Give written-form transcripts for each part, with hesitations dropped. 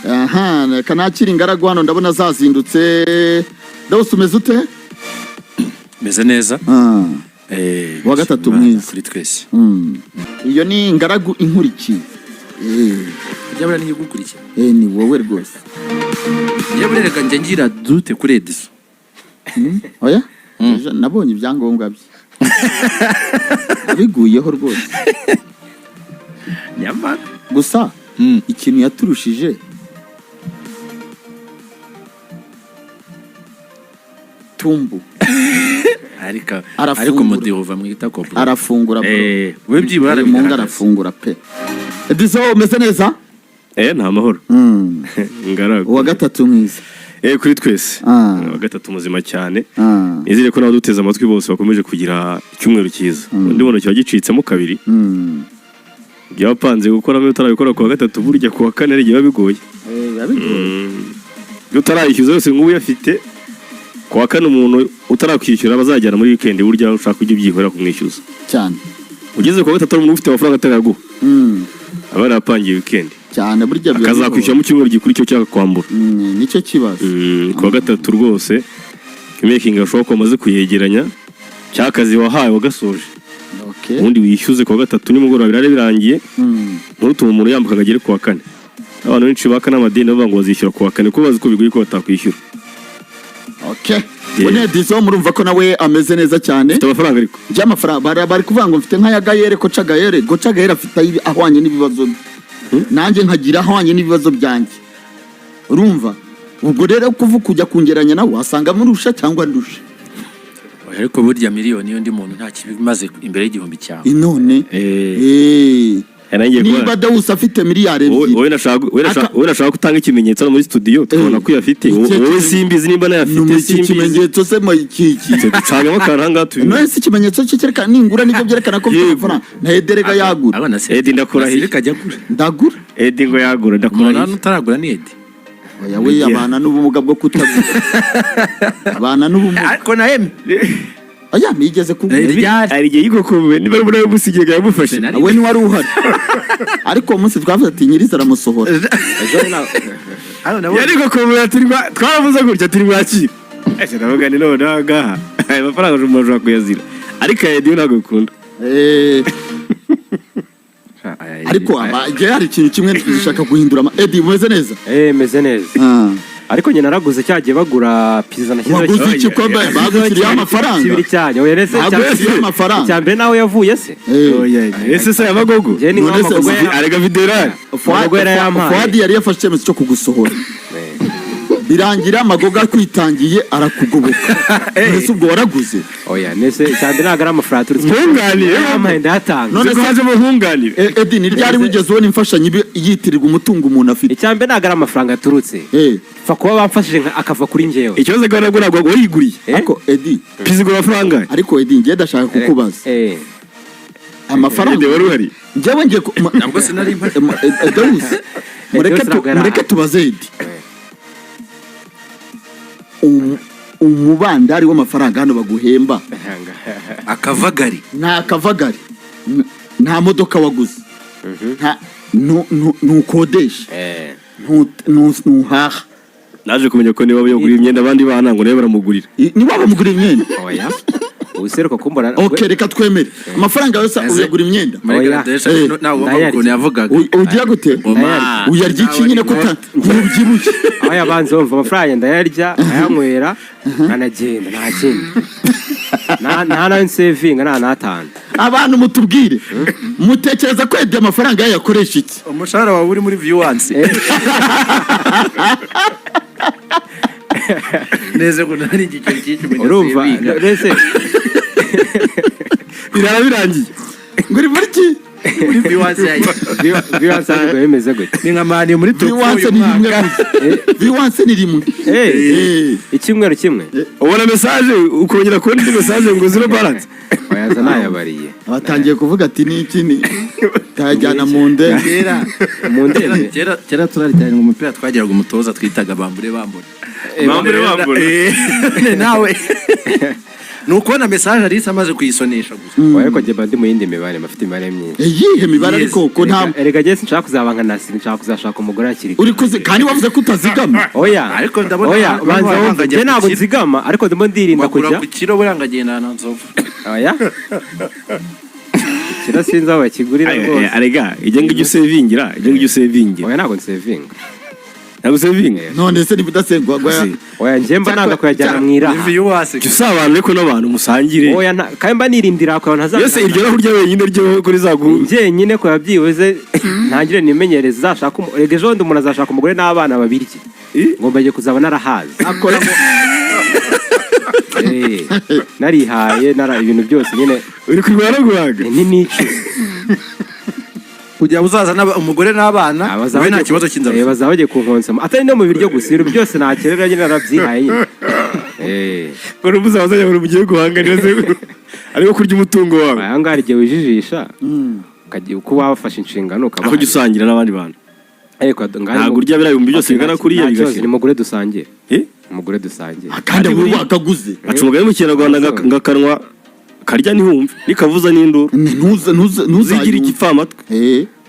aha kanakiri ingaragu hano ndabona zazindutse Dawusi umeze ute meze neza wa gatatu mwiza kuri twese iyo ni ingaragu inkurikiye byabura ni gukurikiye ni wowe rwose yabure reka njye ngira dute kuri Edison oya nabonye ibyangombwa bye abiguyeho rwose nyamara gusa ikintu yaturushije tumbu ariko modiho bamwita ko arafungura we byibara munga arafungura pe Edison umeze neza nta mahoro ngaragu wa gatatu mwiza kuri twese wa gatatu muzima cyane nizere ko nawe duteze amatwi bose bakomeje kugira icyumweru cyiza undi muntu cyo gicitsemo kabiri byapanze gukora mwe utarabikora ku wa gatatu burya ku wa kane ari gihe bigoye utarayishyuza yose nk'ubu yafite ku wa kane umuntu utarakwishyura bazajyana muri weekend burya ushaka kujya ubyihora kumwishyuza cyane ugeze ku wa gatatu umuntu ufite amafaranga ataraguha abana apangiye weekend cyane burya akazakwishyura mu cyumweru gikurikira cyangwa kwambura nicyo kibazo ku wa gatatu rwose making ashobora ko amaze kuyegeranya cyakazi wahaye wagasoje ubundi wishyuze ku wa gatatu nimugoroba birare birangiye ntutume umuntu yambuka agere ku wa kane abantu benshi baka n'amadini bavuga ngo bazishyura ku wa kane ko bazi ko bigoye ko batakwishyura Bone Edison murumva ko nawe ameze neza cyane afite amafaranga ariko by'amafaranga bari kuvuga ngo mfite nk'aya Gayere ko Cagayere afite ahwanye n'ibibazo nanjye nkagira ahwanye n'ibibazo byanjye urumva ubwo rero kuvuga kujya kungeranya nawe wasanga murusha cyangwa ndusha ariko burya miliyoni yo ndi muntu nta kibimaze imbere y'igihumbi cyawe none niba Dawusi afite miliyari ebyiri wowe nashaka gutanga ikimenyetso muri studio tukabona ko yafite wowe simbizi nimba nayafite simbizi ikimenyetso se mu iki ducangamo karanga tubi none si ikimenyetso cyerekana ningura nibyo byerekana ko mfite amafaranga na Ederega yagura abana se Edi ndakurahiye ndagura Edi ngo yagura ndakurahiye umuntu utaragura ni Edi oya we abana n'ubumuga bwo kutagura abana n'ubumuga ariko na Emi aya migeze kubwira ari giye yikokomwe niba muri we musigega yamufashe we ni wari uhari ariko umunsi twavuze ati nyiriza aramusohora yari kokomwe twaravuze gutya turi mwakira ese navuga ni none ngaha amafaranga umuntu akuyazira ariko Edi ntabwo ukunda ariko abaje hari ikintu kimwe nishaka guhindura Edi umeze neza meze neza ariko nyina naraguze cyagiye bagura pizza na kizo waguze iki ko bagusiriye amafaranga kibiri cyane oya rese cyambere nawe yavuye se ese se yamagogo ni ngombwa arega videorari Fuadi yari yafashe icyemezo cyo kugusohora birangira amagoga kwitangiye arakugoboka ese ubwo waraguze oya nese cyambere nagara amafaranga turi ntunganire amahende yatanga none se haje muhunganire Edi ni ryari wigeze ubona imfashanyo yitirirwa umutungo umuntu afite cyambere nagara amafaranga turutse fa kuba bamfashije akava kuri ngewe ikibazo gana nagwa wayiguriye ariko Edi pizigura amafaranga ariko Edi ngiye ndashaka kukubaza amafaranga wari uhari njyewe ngiye ntabwo sinari Dawusi mureke tubaze Edi umubandari w'amafaranga hano baguhemba akavagari nta modoka waguze ntukodesha ntuhaha naje kumenya ko niba yagura imyenda abandi bana ngo nawe baramugurira niba bamugura imyenda oya useruka kumbona reka twemere amafaranga yose uyagura imyenda ugira gute uyarya iki nyine ko ntubyibushye aho yabanze wumva amafaranga ndayarya ayanywera anagenda nta kindi nta na sevinga nta natanu abantu mutubwire mutekereza ko Edi amafaranga yayakoresha iki umushahara wawe uri muri viewance neze ko nari igiceri cy'icumi urumva nese birangiye nguri muri ki muri viewance ngo yemeze gute ni nka mani muri viewance ni rimwe icyumweru kimwe ubona message ukongera kubona indi message ngo zero balance oyaza nayabariye abatangiye kuvuga ati ni iki ni tajyana mu ndege kera turaritangira umupira twagiraga umutoza twitaga bambure nawe ni ukubona message Alice amaze kuyisonesha gusa. ariko jye bandi mu yindi mibare mafite imibare myinshi. iyihe mibare ariko ko nta Erega jye sinshaka kuzaba nka Nasiri, nshaka kuzashaka umugore akiri. uri kuze kandi wavuze ko utazigama. Oya Ariko ndabona oya banza wumve jye ntabwo nzigama ariko ndimo ndirinda Bakura kujya. ku kiro burangagenda na nzovu. Oya kira sinzi aho bakigurira rwose. arega ijye ngijye usevingira Oya ntabwo nsevinga. ntabwo usevinga none se nibudasengwa gwa Oya njye mba nanga kuyajyana mu iraha. Viewers. usabana ariko n'abantu musangire Oya kandi mba nirindira ko ntazaza. yose iryo raho rya wenyine ryo kuri zaguha njye nyine ko yabyibuze ntangire nimenyereze zashaka rege ejo ndi umuntu azashaka umugore n'abana babiri ngomba ngiye kuzaba narahaze akora narihaye ibintu byose nyine uri kurwara guhaga ni nicu Kugira uzaza umugore n'abana we nta kibazo cy'inzara. bazaba bagiye kunkonsoma atari no mu biryo gusa ibintu byose nakerera nyine narabyihaye nyine ngo n'umuza wazajya ngo mugiye guhanganira se ariko kurya umutungo wawe aya ngaha igihe wijijisha ukagiye uko wafashe inshingano aho jya usangira n'abandi bantu ariko ntabwo urya biriya ibihumbi byose bingana kuriya ni umugore dusangire umugore dusangire kandi abo wakaguze aca umugani mu kinyarwanda ngakanwa karya ntihumve nikavuza n'induru ntuzigire igipfamatwe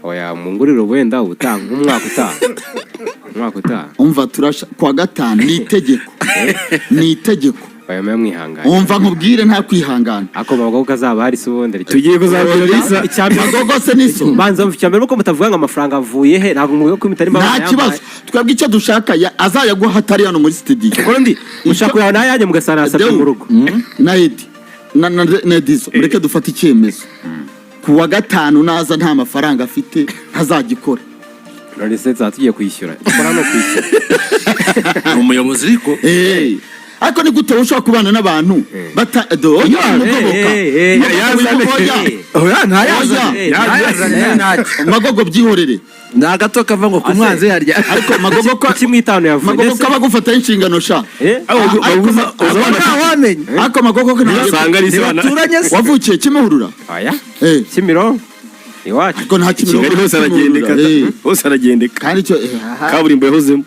oya mu nguriro wenda utanga umwaka utaha umva turasha kwa gatanu ni itegeko oya mwe mwihangana umva nkubwire nta kwihangana ako bavuga ko azaba hari subundi tugiye kuzabona Lisa magogo se niso banza mu cyambere uko mutavuga ngo amafaranga avuye he ntabwo muvuga ko imitari nta kibazo twebwe icyo dushaka azayaguha hatari hano muri studio kuko ndi mushaka yawe nayanjye mugasana asabye mu rugo na Edi na Edizo mureke dufate icyemezo ku wa gatanu naza nta mafaranga afite ntazagikora none se tugiye kwishyura ikora no kwishyura umuyobozi ariko ariko ni gute ushobora kubana n'abantu magogo byihorere ni agato kava ngo ku mwanzi harya ariko magogo ko kimwitano yavuye magogo ko bagufataho inshingano sha ariko magogo ko wavukiye Kimihurura oya Kimiro iwacu ariko nta Kimiro hose aragendeka kandi cyo kaburimbo yahozemo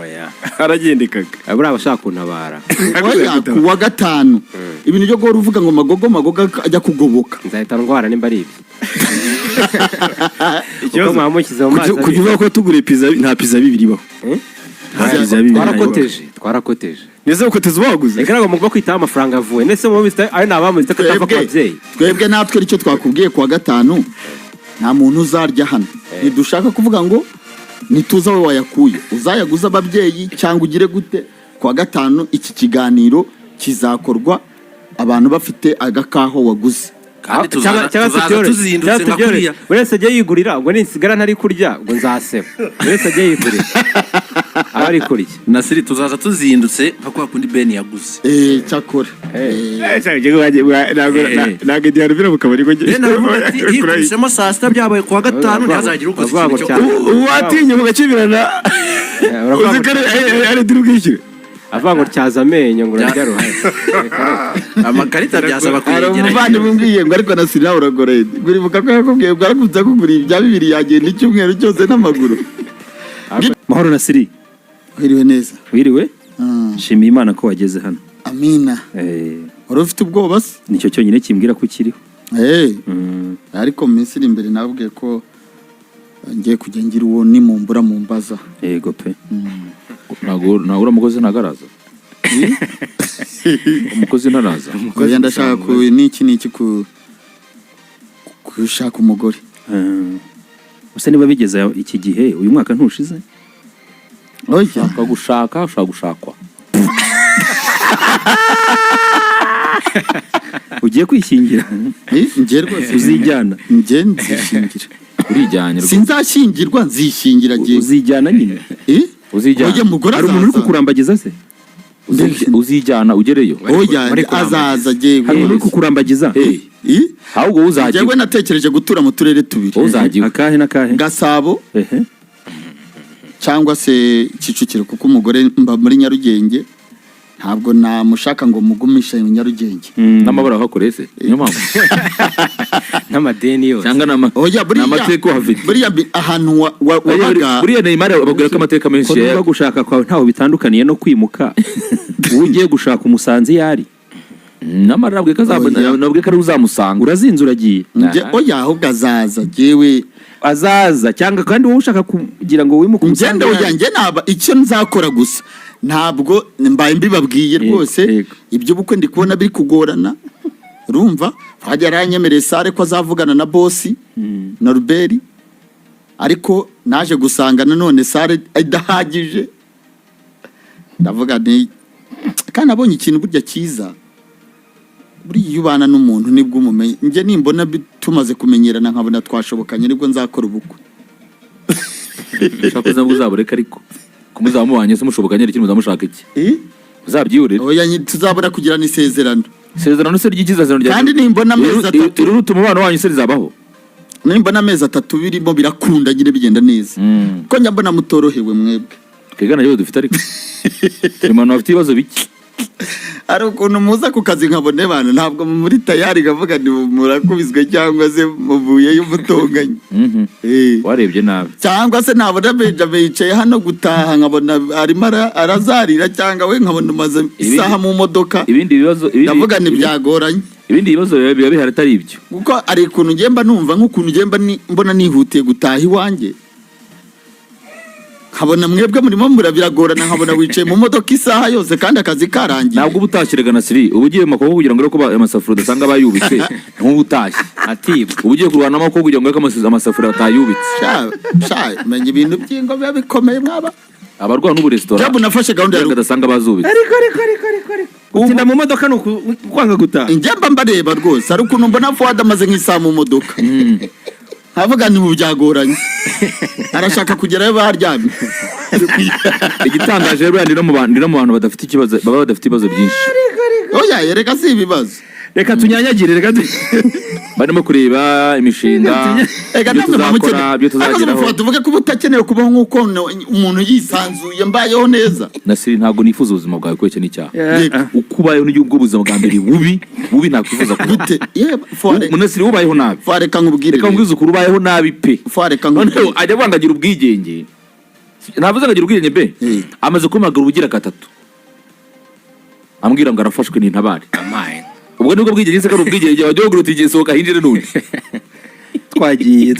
oya aragendekaga abura abashaka kuntabara oya ku wa gatanu ibintu byo guhora uvuga ngo magogo ajya kugoboka nzahita ndwara nimba ari ibyo uko mwamushyize mu mazi kuvuga ko tugure pizza nta pizza bibiri baho twarakoteje neze ukoteza waguze reka ngo mugwa kwitaho amafaranga avuye nese mu biste ari nabamuze ko atava kwabyeyi twebwe natwe icyo twakubwiye ku wa gatanu nta muntu uzarya hano ntidushaka kuvuga ngo nituza we wayakuye uzayaguza ababyeyi cyangwa ugire gute ku wa gatanu iki kiganiro kizakorwa abantu bafite agakaho waguze kandi tuzaza tuzindutse nka kuriya wese ajye yigurira ubwo ninsigara ntari kurya ubwo nzaseba wese ajye yigurira abari kurya Nasiri tuzaza tuzindutse nka kwa kundi Ben yaguze cyakora ntabwo diarubira mu kabari yikubisemo saa sita byabaye ku wa gatanu ntihazagira ukoze ikintu cyo uwatinye mugakibirana uzikare ari dirubwishyure avuga ngo tyaza amenyo ngo urajyaruha amakarita byasaba hari kuyegera umuvandimwe umbwiye ngo ariko Nasiri nawe uragoreye nguribuka ko yakubwiye ngo arakunze kugurira ibya bibiri yagenda icyumweru cyose n'amaguru mahoro Nasiri wiriwe neza wiriwe nshimiye Imana ko wageze hano amina wari ufite ubwoba se nicyo cyonyine kimbwira ko ukiriho ariko mu minsi iri imbere nabwiye ko ngiye kujya ngira uwo nimumbura mu mbaza yego pe nagura umukozi ntagaraza umukozi ntaraza oya ndashaka n'iki gushaka umugore use niba bigeze iki gihe uyu mwaka ntushize oya ushaka gushakwa ugiye kwishingira njye rwose uzijyana njye nzishingira urijyanye sinzashyingirwa nzishingira njye uzijyana nyine uzijyana oya mugore hari umuntu uri kukurambagiza se uzijyana ugereyo oya azaza hari umuntu uri kukurambagiza ahubwo uzajya njyewe natekereje gutura mu turere tubiri uzajya akahe n'akahe Gasabo cyangwa se Kicukiro kuko umugore mba muri Nyarugenge ntabwo namushaka ngo mugumishe mu Nyarugenge n'amabara ahakoreye se niyo mpamvu n'amadeni yose cyangwa oya n'amateka uhafite buriya ahantu wabaga buriya Neymar babwira ko amateka menshi ko gushaka kwawe ntaho bitandukaniye no kwimuka ugiye gushaka umusanzi yari namara nabwiye ko nabwiye ko ari uzamusanga urazinze uragiye oya ahubwo azaza jewe azaza cyangwa kandi wowe ushaka kugira ngo wimuke ngende oya nge naba icyo nzakora gusa ntabwo mbaye mbibabwiye rwose ibyo bukwe ndi kubona biri kugorana urumva hajya aranyemereye sare ko azavugana na bosi Norbert ariko naje gusanga nanone sare idahagije ndavuga nti kandi abonye ikintu burya cyiza buriya iyo ubana n'umuntu nibwo umumenye nge nimbona tumaze kumenyerana nkabona twashobokanye nibwo nzakora ubukwe ushaka uzabwo uzabureka ariko kumuzamubanye se mushobokanye ari kintu muzamushaka iki uzabyihurira oya tuzabura kugirana isezerano se ry'ikizazano rya kandi nimbona amezi 3 iruruta umubano wanyu se rizabaho nimbona amezi 3 birimo birakunda nyine bigenda neza ko njya mbona mutorohewe mwebwe twigana ryo dufite ariko imana bafite ibibazo biki ari ukuntu muza ku kazi nkabone abantu ntabwo muri tayari gavuga ni murakubizwe cyangwa se muvuye y'umutonganye warebye nabi cyangwa se nabona Benjamin yicaye hano gutaha nkabona arimo arazarira cyangwa we nkabona umaze isaha mu modoka ibindi bibazo ndavuga ni byagoranye ibindi bibazo biba bihari atari ibyo kuko ari ukuntu ngemba numva nk'ukuntu ngemba mbona nihutiye gutaha iwanjye nkabona mwebwe murimo biragorana nkabona wicaye mu modoka isaha yose kandi akazi karangiye ntabwo ubutashyiraga na siri ubu ugiye makoko kugira ngo ko amasafuriya udasanga bayubitse nk'ubu utashye atibwa ubu ugiye kurwana amako kugira ngo amasafuriya atayubitse menya ibintu by'ingo biba bikomeye mwaba abarwana n'ubu resitora jabu nafashe gahunda ya adasanga bazubitse ariko utinda mu modoka kwanga gutaha njyamba mbareba rwose ari ukuntu mbona Fuad amaze nk'isaha mu modoka havuga ni byagoranye arashaka kugerayo baryamye igitangaje rero ndi no mu bantu badafite ikibazo baba badafite ibibazo byinshi oya yereka si ibibazo reka tunyanyagire reka barimo kureba imishinga byo tuzageraho tuvuge ko utakeneye kubaho nk'uko umuntu yisanzuye mbayeho neza Nasiri ntabwo nifuza ubuzima bwawe kwece n'icyaha ukubayeho n'ubwo buzima bwa mbere bubi ntakwifuza gute Nasiri ubayeho nabi reka nkubwire reka nkubwize ukuri ubayeho nabi pe reka nkubwire ajya bangagira ubwigenge ntavuze ngagira ubwigenge be amaze kumagara ubugira gatatu ambwira ngo arafashwe n'intabare ubwo nibwo bwigenge se ko ubwigenge wajya ugiye sohoka hinjire n'undi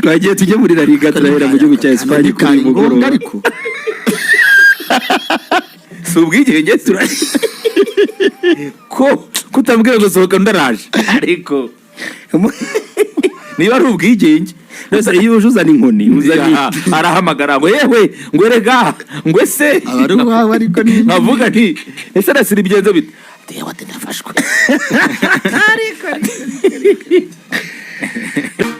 twagiye tujye muri La Liga turahera mu gihugu cya Espagne kuri mugoroba ariko si ubwigenge ko kutambwira ngo sohoka ndaraje ariko niba ari ubwigenge nose iyo uzana inkoni arahamagara ngo yewe ngo erega ngo ese abari wawe ariko ni nkavuga nti ese Nasiri bigenze bite tewa tendafashwe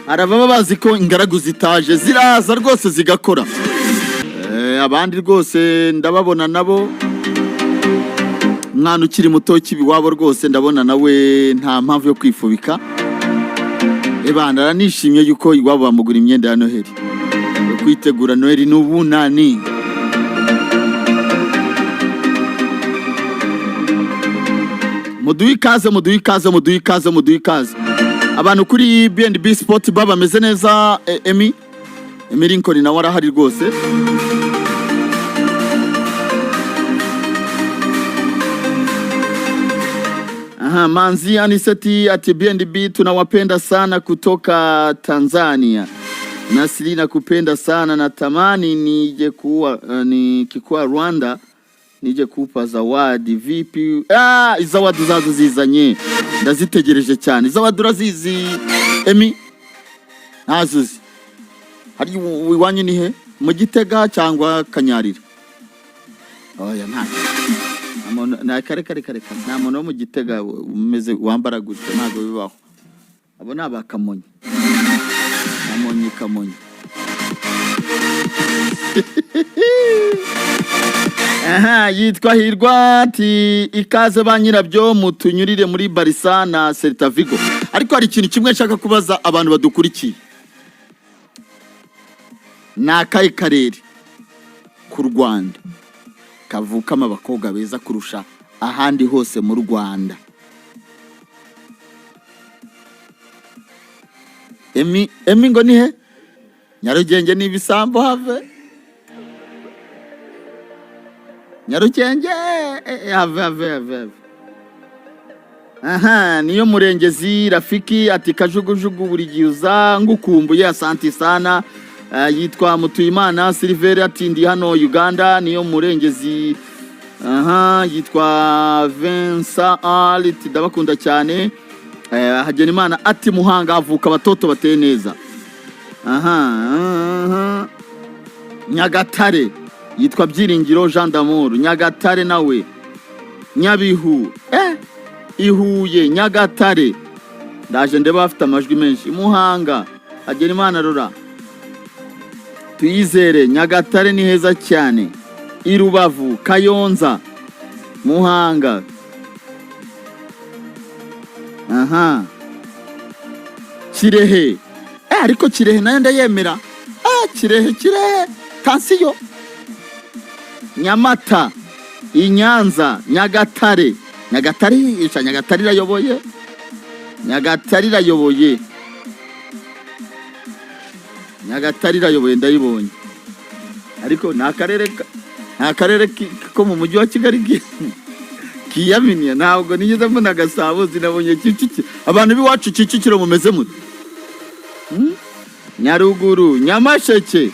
arababa bazi ko ingaragu zitaje ziraza rwose zigakora abandi rwose ndababona nabo mwana ukiri muto kibiwabo rwose ndabona nawe nta mpamvu yo kwifubika ebana aranishimye yuko iwabo bamugura imyenda ya Noheli yo kwitegura Noheli n'ubunani muduhe ikaze abantu kuri BNB Sport baba bameze neza Emi Lincoln nawe arahari rwose Manzi Aniseti ati BNB tunawapenda sana kutoka Tanzania. Nasiri nakupenda sana natamani nije kuwa nikikuwa Rwanda nije kupa zawadi vipi? Izawadi zazo zizanye ndazitegereje cyane. Izawadi urazizi Emi? Ntazuzi. Hari wiwanye ni he? Mu Gitega cyangwa Kanyarira? Oya nta. Na kare nta muntu wo mu Gitega umeze wambara gutya ntago bibaho. Abo ni abakamonyi. Kamonyi. Yitwa Hirwa ati ikaze ba nyirabyo mutunyurire muri Barisa na Celta Vigo. Ariko hari ikintu kimwe nshaka kubaza abantu badukurikiye. Nakaye karere ku Rwanda kavukamo abakobwa beza kurusha ahandi hose mu Rwanda? Emi ngo ni he? Nyarugenge ni ibisambo have? Nyarugenge have. aha niyo Murengezi Rafiki ati kajugujugu buri gihe uza ngukumbuye asante sana. Yitwa Mutuyimana Silver ati ndi hano Uganda. Niyo Murengezi aha yitwa Vincent ati ndabakunda cyane. Hagenimana ati Muhanga avuka abatoto bateye neza. Aha Nyagatare yitwa Byiringiro Jean d'Amour Nyagatare nawe. Nyabihu Ihuye Nyagatare ndaje ndeba afite amajwi menshi. Muhanga Hagenimana Rora Tuyizere Nyagatare ni heza cyane. Irubavu Kayonza Muhanga aha Kirehe ariko Kirehe nayo ndayemera. Kirehe tansiyo. Nyamata Inyanza Nyagatare Nyagatare irayoboye. Nyagatare irayoboye ndayibonye. Ariko nta karere ko mu mujyi wa Kigali kiyaminiye. Ntabwo nigeze mbona Gasabo zinabonye Kicukiro. Abantu b'iwacu Kicukiro mumeze mute? Nyaruguru Nyamasheke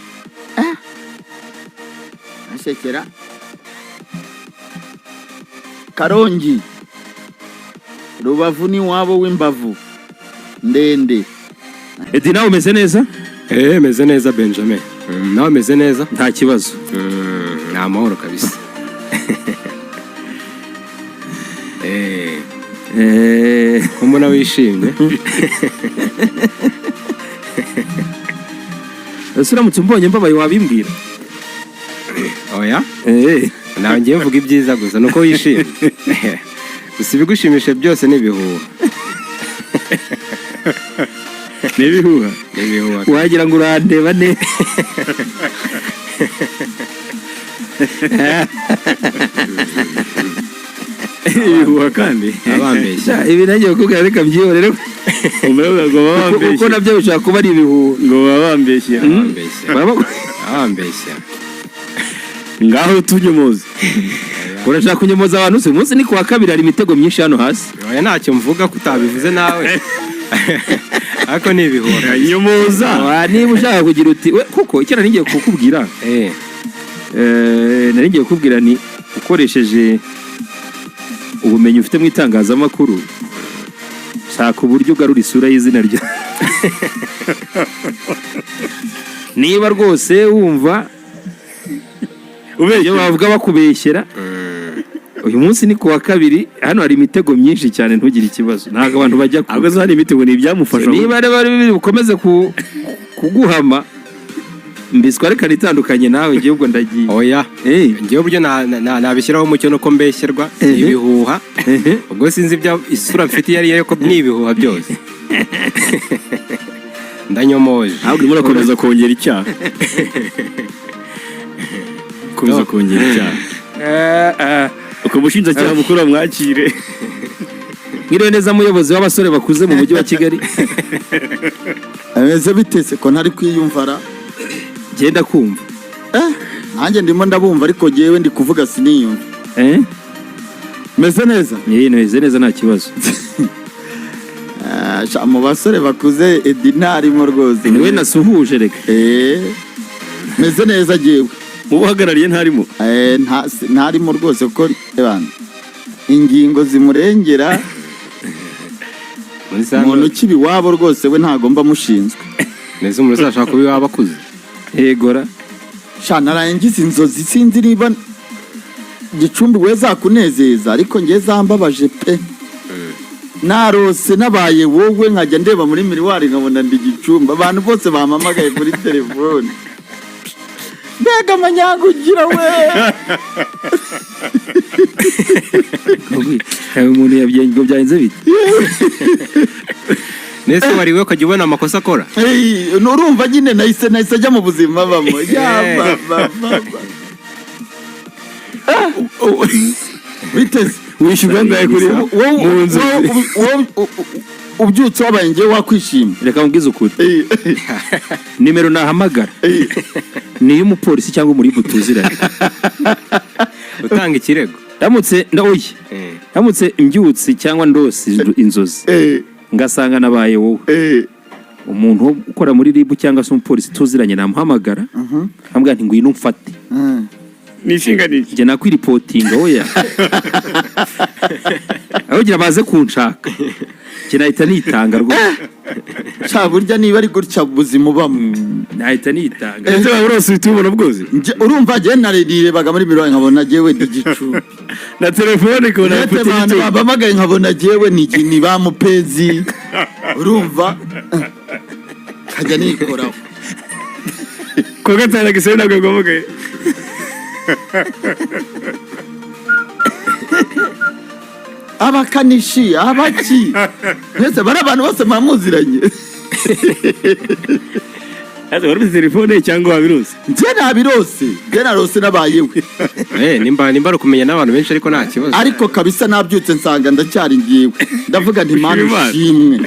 Ashekera Karongi Rubavu ni wabo w'imbavu ndende. Edi nawe umeze neza? Meze neza Benjamin. Nawe meze neza? Nta kibazo. Nta mahoro kabisa. Umuntu wishimye. Ese uramutse umbonye mbabaye wabimbwira? Oya? Nawe ngiye mvuga ibyiza gusa nuko wishimye. Gusa ibigushimisha byose ni ibihuha. Nibihuha. Wagira ngo urandeba ne. Ibihuha kandi abambeshya. Ibi nagiye kukubwira reka byihorere. Umevuga ngo babambeshye. Kuko nabyo bishaka kuba ari ibihuha. Ngo babambeshye. Abambeshya. Ngaho tunyomoza. Urashaka kunyomoza abantu se? Umunsi ni kuwa kabiri hari imitego myinshi hano hasi. Oya ntacyo mvuga kutabivuze nawe. Ako ni ibihuha. Nyomoza. Niba ushaka kugira uti kuko icyo nari ngiye kukubwira. Nari ngiye kukubwira ni ukoresheje ubumenyi ufite mu itangazamakuru shaka uburyo ugarura isura y'izina rya. Niba rwose wumva ubeshye bavuga bakubeshyera. Uyu munsi ni kuwa kabiri hano hari imitego myinshi cyane ntugire ikibazo. Ntago abantu bajya ahubwo hari imitego ni ibyamufasha. Niba bari bukomeze kuguhama mbiswa reka nitandukanye nawe ngiye ubwo ndagiye. Oya ngiye uburyo nabishyiraho umucyo nuko mbeshyerwa ibihuha. Ubwo sinzi ibya isura mfite yari ariko ni ibihuha byose. Ndanyomoje. Ahubwo urimo urakomeza kongera icyaha. Komeza kongera icyaha. Uko mushinjacyaha mukuru amwakire. Mwiriwe neza muyobozi w'abasore bakuze mu mujyi wa Kigali. Ameze bitese ko ntari kwiyumvara. Genda kumva. Nanjye ndimo ndabumva ariko jewe ndi kuvuga siniyumva. Meze neza? Meze neza nta kibazo. Mu basore bakuze Edinari mo rwose. Niwe nasuhuje reka. Meze neza jewe. Ubuhagarariye ntarimo. Ntarimo rwose kuko ingingo zimurengera. Umuntu kibi wabo rwose we ntagomba mushinzwe. Neza umuntu uzashaka kubi waba akuze. Egora. Narangiza inzozi sinzi niba Gicumbi we zakunezeza ariko ngiye zambabaje pe. Narose nabaye wowe nkajya ndeba muri miriwari nkabona ndi Gicumbi. Abantu bose bampamagaye kuri telefone. Mbega amanyagugira we. Umuntu yabyengo byayenze bite? Nese wari we ukajya ubona amakosa akora? Nurumva nyine nahise ajya mu buzima bamo. Biteze wishyurwa ngaye kuri mu nzu. Ubyutse wabaye ngiye wakwishima. Reka mbwize ukuri. Nimero nahamagara ni y'umupolisi cyangwa muri butuziranye. Utanga ikirego. Ndamutse ndaoye Hamutse imbyutsi cyangwa ndose inzozi ngasanga nabaye wowe umuntu ukora muri RIB cyangwa se umupolisi tuziranye namuhamagara ambwira nti ngwino umfate nishinganisha njye nakwiripotinga oya aho gira baze kunshaka njye nahita nitanga rwose Sha burya niba ari gutya ubuzima ubamo nahita nitanga ese urose bitubona bwoze urumva je narebaga muri mirongo nkabona jewe digicu na telefone ko na abantu babamagaye nkabona jewe ni ba mupezi urumva kajya nikoraho ko gatana gisebe nabwo gwamagaye abakanishi abaki mwese bari abantu bose mamuziranye ese wari telefone cyangwa wabirose nje nabirose nje narose nabayewe nimba kumenya n'abantu benshi ariko nta kibazo ariko kabisa nabyutse nsanga ndacyari ngiwe ndavuga nti mana ushimwe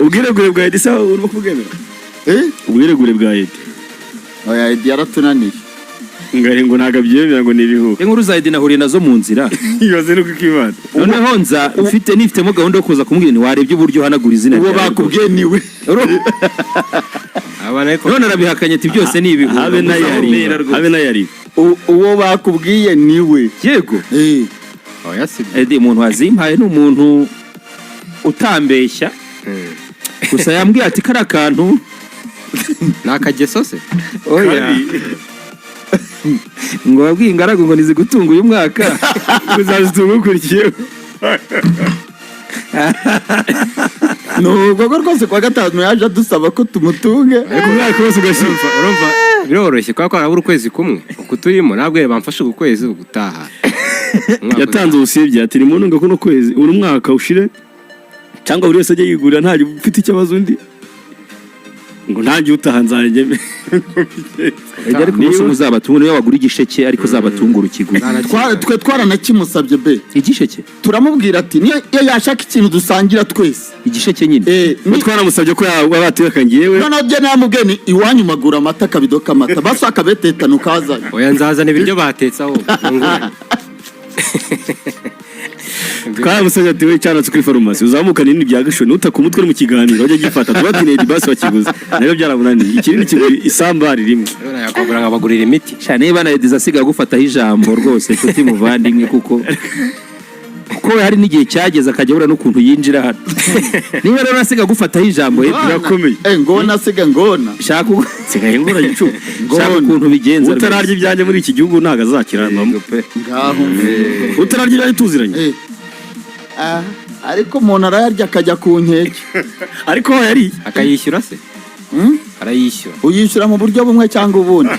ubwiregure bwa Edisa urimo kubwemera ubwiregure bwa Edi oya Edi yaratunaniye ngari ngo ntago abyemera ngo nibihuka inkuru za Edi nahuriye nazo mu nzira ibaze nuko ikimana noneho nza nifitemo gahunda yo kuza kumubwira ni warebye uburyo hanagura izina uwo bakubwiye niwe none arabihakanye ati byose ni ibihuha habe nayari uwo bakubwiye niwe yego oya si Edi umuntu wazimpaye ni umuntu utambeshya gusa yambwiye ati kari akantu nakageso se oya ngo wabwiye ingaragu ngo nizigutunga uyu mwaka uzazitunga ukurikiyeho nubwo rwose kwa gatanu yaje adusaba ko tumutunge ariko umwaka wose ugashyirwa urumva biroroshye kuko harabura ukwezi kumwe uko turimo ntabwo bamfashe uku kwezi gutaha yatanze ubusibye ati ni muntu ngo kuno kwezi uri umwaka ushire cyangwa buri wese ajye yigurira nta ufite ikibazo undi ngo ntajye utaha nzajye ariko umunsi muzabatunga niyo wagura igisheke ariko zabatungura ikiguzi twe twaranakimusabye be igisheke turamubwira ati niyo yashaka ikintu dusangira twese igisheke nyine twaramusabye ko yabateka ngiyewe noneho byo namubwiye ni iwanyu magura amata akabido k'amata basi akabetetana ukazanye oya nzazana ibiryo batetse aho twaramusabye ati we cyane kuri farumasi uzamuka nini bya gashoni utaka umutwe mu kiganiro wajya gifata tubatineye basi wakiguze nayo byaramunaniye ikindi kiguri isambari rimwe yakogura nkabagurira imiti cyane niba na Ediza asiga gufataho ijambo rwose nshuti muvandimwe kuko hari n'igihe cyageze akajya abura n'ukuntu yinjira hano niba rero asiga gufataho ijambo birakomeye ngona asiga ngona shaka sigaye ngora gicuba shaka ukuntu bigenza utararya ibyanjye muri iki gihugu ntago azakiranamo ngaho utararya ibyanjye tuziranye ariko umuntu arayarya akajya ku nkeke ariko yari akayishyura se arayishyura uyishyura mu buryo bumwe cyangwa ubundi